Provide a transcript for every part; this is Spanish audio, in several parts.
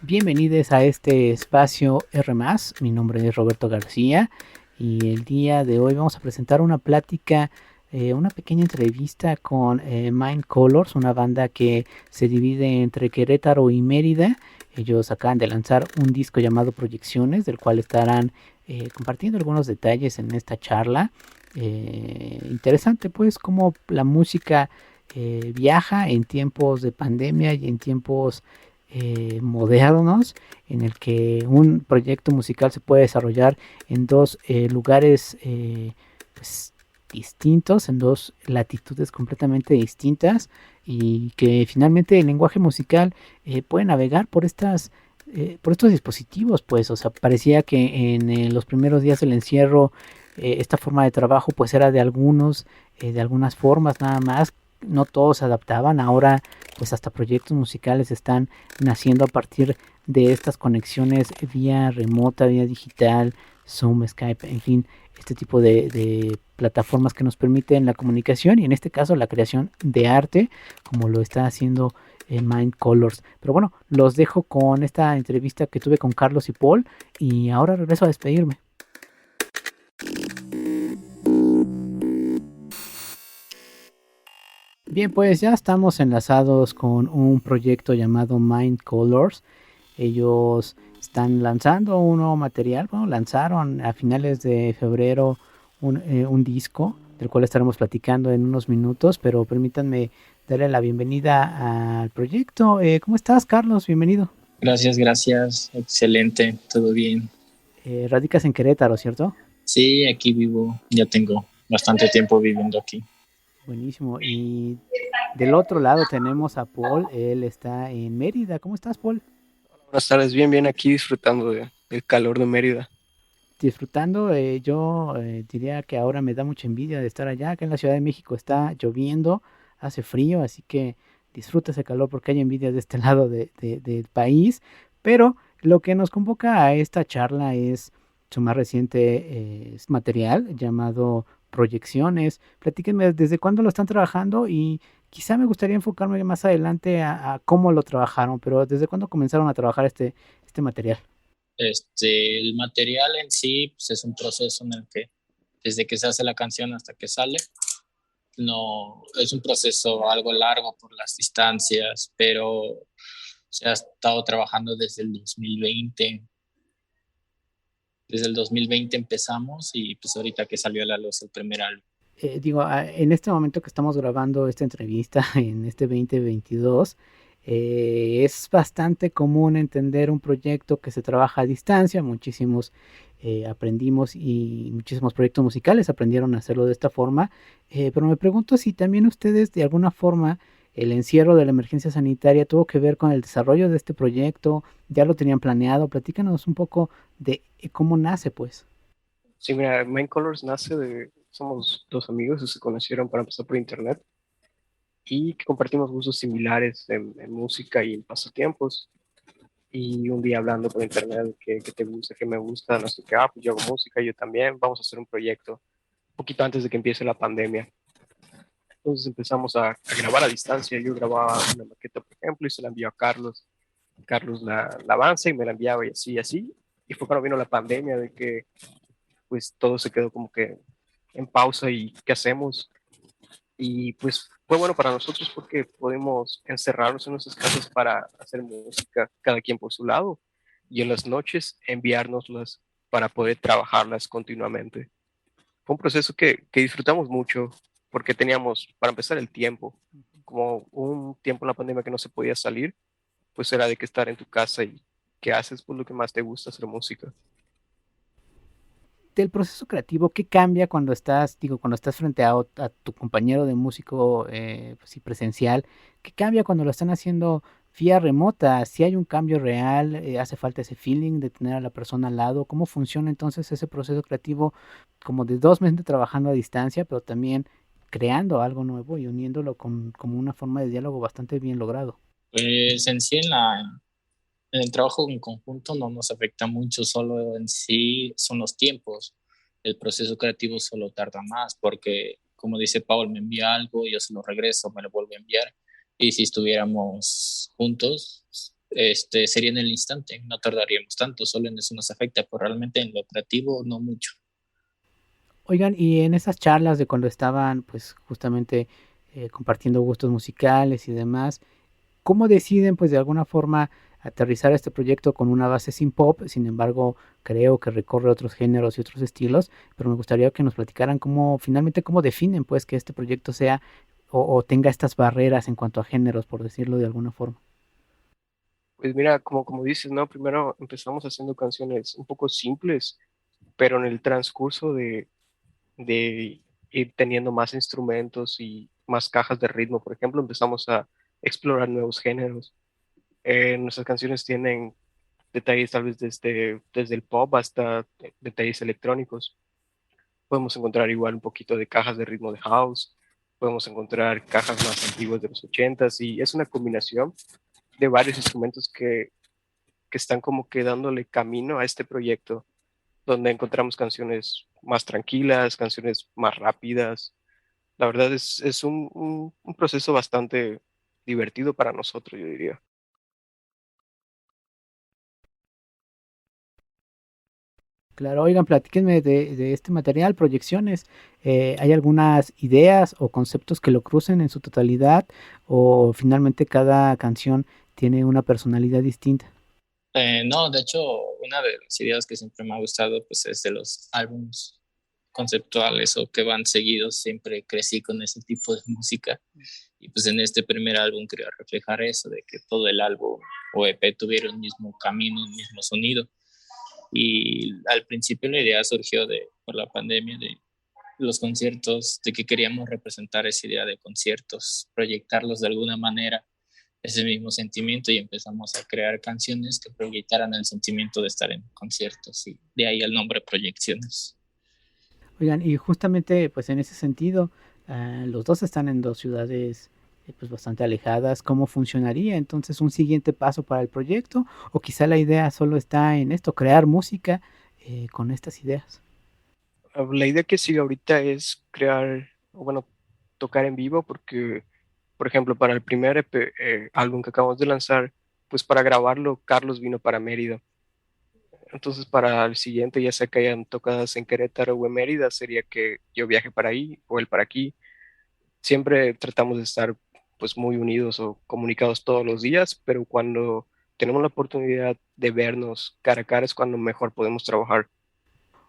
Bienvenidos a este espacio R+. Mi nombre es Roberto García y el día de hoy vamos a presentar una plática, una pequeña entrevista con Mind Colors, una banda que se divide entre Querétaro y Mérida. Ellos acaban de lanzar un disco llamado Proyecciones, del cual estarán compartiendo algunos detalles en esta charla. Interesante pues cómo la música viaja en tiempos de pandemia y en tiempos modernos, en el que un proyecto musical se puede desarrollar en dos lugares pues, distintos, en dos latitudes completamente distintas, y que finalmente el lenguaje musical puede navegar por estos dispositivos. Pues, o sea, parecía que en los primeros días del encierro esta forma de trabajo pues era de algunos, de algunas formas nada más, no todos se adaptaban. Ahora pues hasta proyectos musicales están naciendo a partir de estas conexiones vía remota, vía digital, Zoom, Skype, en fin, este tipo de plataformas que nos permiten la comunicación y en este caso la creación de arte, como lo está haciendo Mind Colors. Pero bueno, los dejo con esta entrevista que tuve con Carlos y Paul y ahora regreso a despedirme. Bien, pues ya estamos enlazados con un proyecto llamado Mind Colors. Ellos están lanzando un nuevo material. Bueno, lanzaron a finales de febrero un disco del cual estaremos platicando en unos minutos, pero permítanme darle la bienvenida al proyecto. ¿Cómo estás, Carlos? Bienvenido. Gracias, gracias. Excelente, todo bien. Radicas en Querétaro, ¿cierto? Sí, aquí vivo, ya tengo bastante tiempo viviendo aquí. Buenísimo. Y del otro lado tenemos a Paul. Él está en Mérida. ¿Cómo estás, Paul? Buenas tardes, bien, bien, aquí disfrutando del calor de Mérida. Disfrutando. Yo diría que ahora me da mucha envidia de estar allá. Acá en la Ciudad de México está lloviendo, hace frío, así que disfruta ese calor porque hay envidia de este lado del país. Pero lo que nos convoca a esta charla es su más reciente material llamado Proyecciones. Platíquenme desde cuándo lo están trabajando y quizá me gustaría enfocarme más adelante a cómo lo trabajaron, pero desde cuándo comenzaron a trabajar este material. El material en sí, pues, es un proceso en el que desde que se hace la canción hasta que sale, no, es un proceso algo largo por las distancias, pero se ha estado trabajando desde el 2020. Desde el 2020 empezamos y pues ahorita que salió a la luz el primer álbum. En este momento que estamos grabando esta entrevista, en este 2022, es bastante común entender un proyecto que se trabaja a distancia. Muchísimos aprendimos y muchísimos proyectos musicales aprendieron a hacerlo de esta forma. Pero me pregunto si también ustedes de alguna forma el encierro de la emergencia sanitaria tuvo que ver con el desarrollo de este proyecto, ya lo tenían planeado. Platícanos un poco de cómo nace, pues. Sí, mira, Main Colors somos dos amigos que se conocieron para empezar por internet y que compartimos gustos similares en música y en pasatiempos. Y un día hablando por internet, ¿qué te gusta, qué me gusta? No sé qué, pues yo hago música, yo también, vamos a hacer un proyecto, un poquito antes de que empiece la pandemia. Entonces empezamos a grabar a distancia, yo grababa una maqueta, por ejemplo, y se la envió a Carlos. Carlos la avanza y me la enviaba y así, y así. Y fue cuando vino la pandemia de que pues todo se quedó como que en pausa y qué hacemos. Y pues fue bueno para nosotros porque podemos encerrarnos en nuestras casas para hacer música, cada quien por su lado, y en las noches enviárnoslas para poder trabajarlas continuamente. Fue un proceso que disfrutamos mucho porque teníamos, para empezar, el tiempo. Como un tiempo en la pandemia que no se podía salir, pues era de que estar en tu casa y qué haces, pues lo que más te gusta, hacer música. Del proceso creativo, ¿qué cambia cuando cuando estás frente a tu compañero de músico, pues sí, presencial? ¿Qué cambia cuando lo están haciendo vía remota? Si hay un cambio real, hace falta ese feeling de tener a la persona al lado. ¿Cómo funciona entonces ese proceso creativo como de dos meses trabajando a distancia, pero también creando algo nuevo y uniéndolo con como una forma de diálogo bastante bien logrado? Pues en sí en el trabajo en conjunto no nos afecta mucho, solo en sí son los tiempos. El proceso creativo solo tarda más porque, como dice Paul, me envía algo, yo se lo regreso, me lo vuelve a enviar. Y si estuviéramos juntos, sería en el instante, no tardaríamos tanto, solo en eso nos afecta, pero realmente en lo creativo no mucho. Oigan, y en esas charlas de cuando estaban, pues justamente compartiendo gustos musicales y demás, ¿cómo deciden, pues de alguna forma, aterrizar este proyecto con una base sin pop? Sin embargo, creo que recorre otros géneros y otros estilos, pero me gustaría que nos platicaran cómo, finalmente, cómo definen, pues, que este proyecto sea o tenga estas barreras en cuanto a géneros, por decirlo de alguna forma. Pues mira, como dices, ¿no? Primero empezamos haciendo canciones un poco simples, pero en el transcurso de ir teniendo más instrumentos y más cajas de ritmo, por ejemplo, empezamos a explorar nuevos géneros. Nuestras canciones tienen detalles tal vez desde el pop hasta detalles electrónicos. Podemos encontrar igual un poquito de cajas de ritmo de house, podemos encontrar cajas más antiguas de los ochentas y es una combinación de varios instrumentos que están como que dándole camino a este proyecto, donde encontramos canciones más tranquilas, canciones más rápidas. La verdad es un proceso bastante divertido para nosotros, yo diría. Claro, oigan, platíquenme de este material, proyecciones. ¿Hay algunas ideas o conceptos que lo crucen en su totalidad o finalmente cada canción tiene una personalidad distinta? No, de hecho, una de las ideas que siempre me ha gustado pues es de los álbumes conceptuales o que van seguidos, siempre crecí con ese tipo de música y pues en este primer álbum quería reflejar eso, de que todo el álbum o EP tuviera un mismo camino, un mismo sonido. Y al principio la idea surgió por la pandemia de los conciertos, de que queríamos representar esa idea de conciertos, proyectarlos de alguna manera, ese mismo sentimiento, y empezamos a crear canciones que proyectaran el sentimiento de estar en conciertos, y de ahí el nombre Proyecciones. Oigan, y justamente pues en ese sentido, los dos están en dos ciudades pues bastante alejadas. ¿Cómo funcionaría entonces un siguiente paso para el proyecto? O quizá la idea solo está en esto, crear música con estas ideas. La idea que sigue ahorita es crear, o bueno, tocar en vivo, porque, por ejemplo, para el primer álbum que acabamos de lanzar, pues para grabarlo, Carlos vino para Mérida. Entonces, para el siguiente, ya sea que hayan tocadas en Querétaro o en Mérida, sería que yo viaje para ahí o él para aquí. Siempre tratamos de estar pues muy unidos o comunicados todos los días, pero cuando tenemos la oportunidad de vernos cara a cara es cuando mejor podemos trabajar.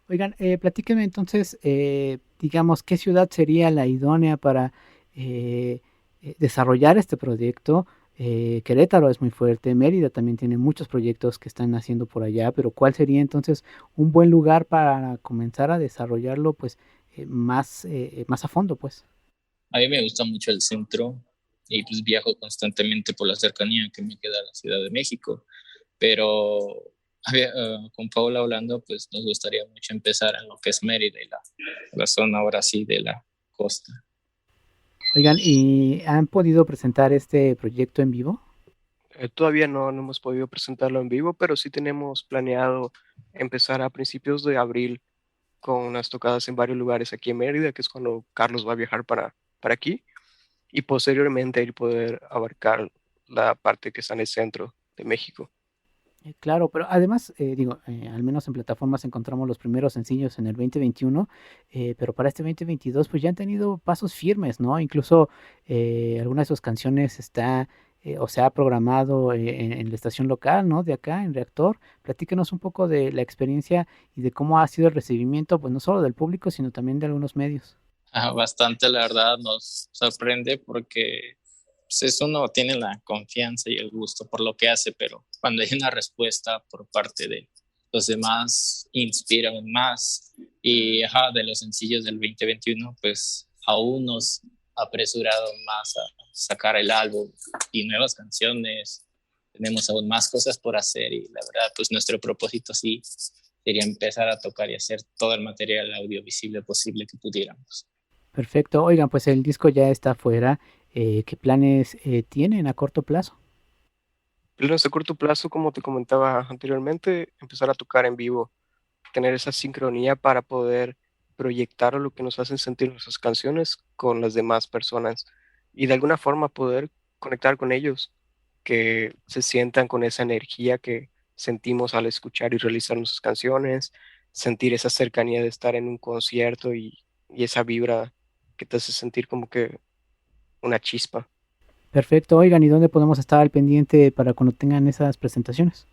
Oigan, platíquenme entonces, digamos, ¿qué ciudad sería la idónea para desarrollar este proyecto? Querétaro es muy fuerte, Mérida también tiene muchos proyectos que están haciendo por allá, pero ¿cuál sería entonces un buen lugar para comenzar a desarrollarlo, pues, más a fondo, pues? A mí me gusta mucho el centro y pues viajo constantemente por la cercanía que me queda a la Ciudad de México, pero con Paula hablando, pues nos gustaría mucho empezar en lo que es Mérida y la zona ahora sí de la costa. Oigan, ¿y han podido presentar este proyecto en vivo? Todavía no hemos podido presentarlo en vivo, pero sí tenemos planeado empezar a principios de abril con unas tocadas en varios lugares aquí en Mérida, que es cuando Carlos va a viajar para aquí, y posteriormente ir poder abarcar la parte que está en el centro de México. Claro, pero además, digo, al menos en plataformas encontramos los primeros sencillos en el 2021, pero para este 2022 pues ya han tenido pasos firmes, ¿no? Incluso alguna de sus canciones está o se ha programado en la estación local, ¿no? De acá, en Reactor. Platícanos un poco de la experiencia y de cómo ha sido el recibimiento, pues no solo del público, sino también de algunos medios. Bastante, la verdad, nos sorprende porque pues, uno tiene la confianza y el gusto por lo que hace, pero cuando hay una respuesta por parte de los demás, inspira aún más. Y de los sencillos del 2021, pues aún nos ha apresurado más a sacar el álbum y nuevas canciones. Tenemos aún más cosas por hacer y la verdad, pues nuestro propósito sí sería empezar a tocar y hacer todo el material audiovisible posible que pudiéramos. Perfecto. Oigan, pues el disco ya está afuera. ¿Qué planes tienen a corto plazo? Planes a corto plazo, como te comentaba anteriormente, empezar a tocar en vivo, tener esa sincronía para poder proyectar lo que nos hacen sentir nuestras canciones con las demás personas y de alguna forma poder conectar con ellos. que se sientan con esa energía que sentimos al escuchar y realizar nuestras canciones, sentir esa cercanía de estar en un concierto y esa vibra que te hace sentir como que una chispa. Perfecto, oigan, ¿y dónde podemos estar al pendiente para cuando tengan esas presentaciones?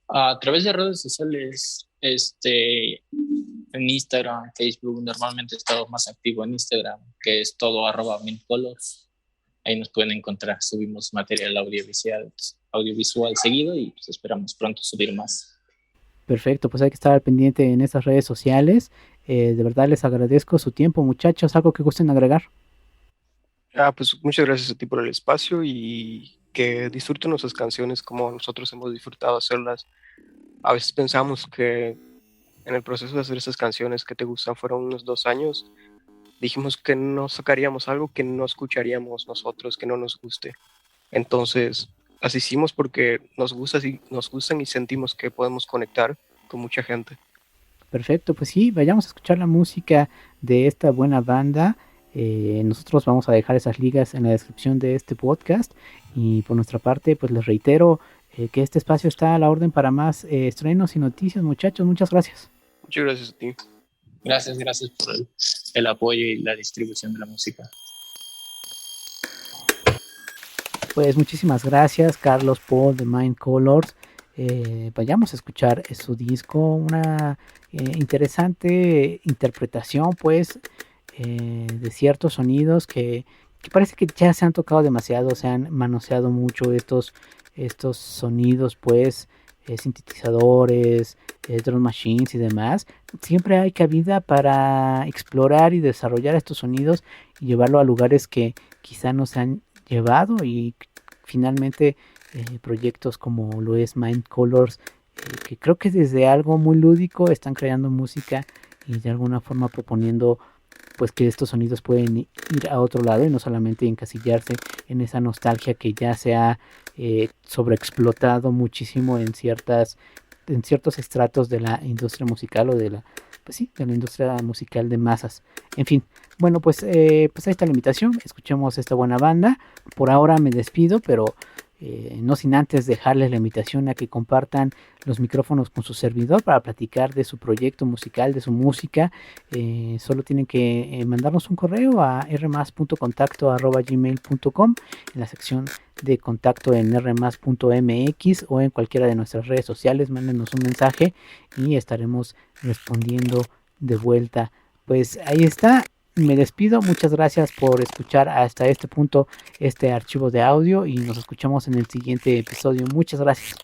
A través de redes sociales, en Instagram, Facebook, normalmente he estado más activo en Instagram, que es todo @mintcolors. Ahí nos pueden encontrar, subimos material audiovisual seguido y pues esperamos pronto subir más. Perfecto, pues hay que estar al pendiente en estas redes sociales. De verdad les agradezco su tiempo, muchachos. ¿Algo que gusten agregar? Pues muchas gracias a ti por el espacio y que disfruten nuestras canciones como nosotros hemos disfrutado hacerlas. A veces pensamos que en el proceso de hacer esas canciones que te gustan fueron unos 2 años. Dijimos que no sacaríamos algo que no escucharíamos nosotros, que no nos guste. Entonces, las hicimos porque nos gustan y sentimos que podemos conectar con mucha gente. Perfecto, pues sí, vayamos a escuchar la música de esta buena banda. Nosotros vamos a dejar esas ligas en la descripción de este podcast y por nuestra parte, pues les reitero que este espacio está a la orden para más estrenos y noticias, muchachos. Muchas gracias. Muchas gracias a ti. Gracias por el apoyo y la distribución de la música. Pues muchísimas gracias, Carlos Paul de Mind Colors. Vayamos a escuchar su disco, una interesante interpretación, pues, de ciertos sonidos que parece que ya se han tocado demasiado, se han manoseado mucho estos sonidos, pues, sintetizadores, drum machines y demás. Siempre hay cabida para explorar y desarrollar estos sonidos y llevarlo a lugares que quizá no se han llevado y finalmente proyectos como lo es Mind Colors, que creo que desde algo muy lúdico están creando música y de alguna forma proponiendo pues que estos sonidos pueden ir a otro lado y no solamente encasillarse en esa nostalgia que ya se ha sobreexplotado muchísimo en ciertos estratos de la industria musical o de la industria musical de masas. En fin, bueno, pues ahí está la invitación. Escuchemos esta buena banda. Por ahora me despido, pero no sin antes dejarles la invitación a que compartan los micrófonos con su servidor para platicar de su proyecto musical, de su música. Solo tienen que mandarnos un correo a rmas.contacto@gmail.com en la sección de contacto en rmas.mx o en cualquiera de nuestras redes sociales. Mándenos un mensaje y estaremos respondiendo de vuelta. Pues ahí está. Me despido, muchas gracias por escuchar hasta este punto este archivo de audio y nos escuchamos en el siguiente episodio. Muchas gracias.